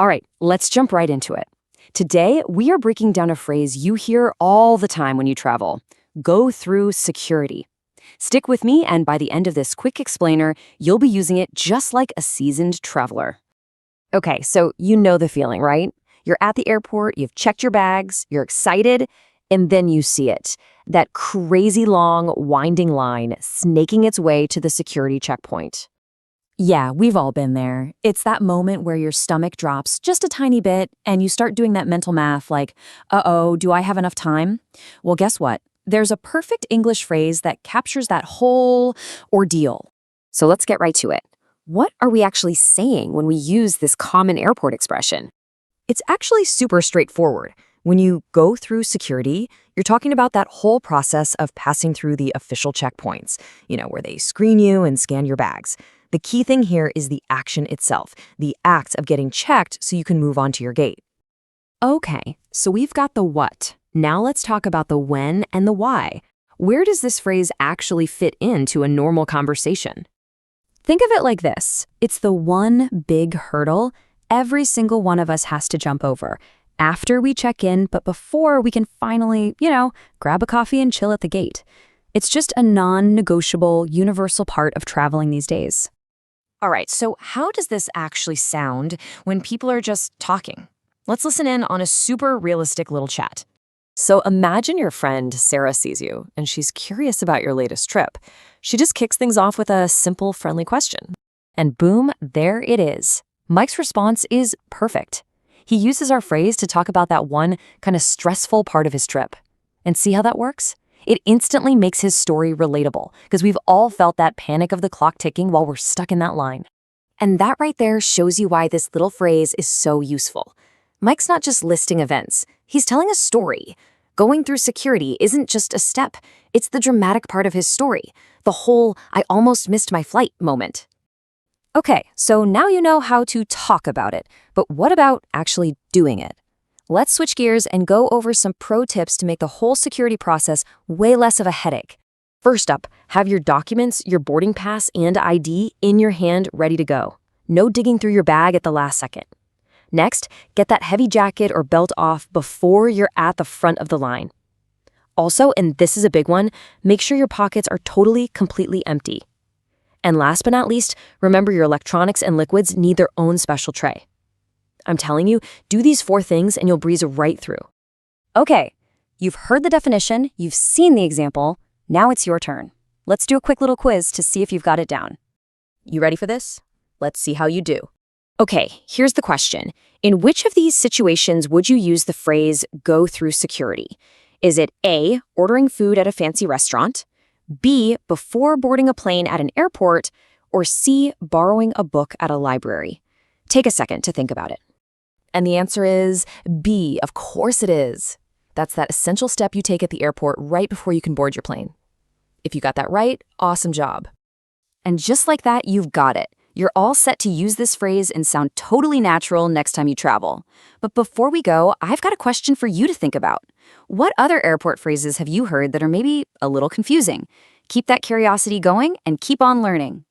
All right, let's jump right into it. Today, we are breaking down a phrase you hear all the time when you travel. Go through security. Stick with me, and by the end of this quick explainer, you'll be using it just like a seasoned traveler. Okay, so you know the feeling, right? You're at the airport, you've checked your bags, you're excited, and then you see it. That crazy long, winding line snaking its way to the security checkpoint. Yeah, we've all been there. It's that moment where your stomach drops just a tiny bit and you start doing that mental math like, uh-oh, do I have enough time? Well, guess what? There's a perfect English phrase that captures that whole ordeal. So let's get right to it. What are we actually saying when we use this common airport expression? It's actually super straightforward. When you go through security, you're talking about that whole process of passing through the official checkpoints, where they screen you and scan your bags. The key thing here is the action itself, the act of getting checked so you can move on to your gate. Okay, so we've got the what. Now let's talk about the when and the why. Where does this phrase actually fit into a normal conversation? Think of it like this. It's the one big hurdle every single one of us has to jump over after we check in, but before we can finally, grab a coffee and chill at the gate. It's just a non-negotiable, universal part of traveling these days. All right, so how does this actually sound when people are just talking? Let's listen in on a super realistic little chat. So imagine your friend Sarah sees you, and she's curious about your latest trip. She just kicks things off with a simple, friendly question. And boom, there it is. Mike's response is perfect. He uses our phrase to talk about that one kind of stressful part of his trip. And see how that works? It instantly makes his story relatable, because we've all felt that panic of the clock ticking while we're stuck in that line. And that right there shows you why this little phrase is so useful. Mike's not just listing events, he's telling a story. Going through security isn't just a step, it's the dramatic part of his story, the whole "I almost missed my flight" moment. Okay, so now you know how to talk about it, but what about actually doing it? Let's switch gears and go over some pro tips to make the whole security process way less of a headache. First up, have your documents, your boarding pass, and ID in your hand ready to go. No digging through your bag at the last second. Next, get that heavy jacket or belt off before you're at the front of the line. Also, and this is a big one, make sure your pockets are totally, completely empty. And last but not least, remember your electronics and liquids need their own special tray. I'm telling you, do these 4 things and you'll breeze right through. Okay, you've heard the definition, you've seen the example, now it's your turn. Let's do a quick little quiz to see if you've got it down. You ready for this? Let's see how you do. Okay, here's the question. In which of these situations would you use the phrase "go through security"? Is it A, ordering food at a fancy restaurant, B, before boarding a plane at an airport, or C, borrowing a book at a library? Take a second to think about it. And the answer is B, of course it is. That's that essential step you take at the airport right before you can board your plane. If you got that right, awesome job. And just like that, you've got it. You're all set to use this phrase and sound totally natural next time you travel. But before we go, I've got a question for you to think about. What other airport phrases have you heard that are maybe a little confusing? Keep that curiosity going and keep on learning.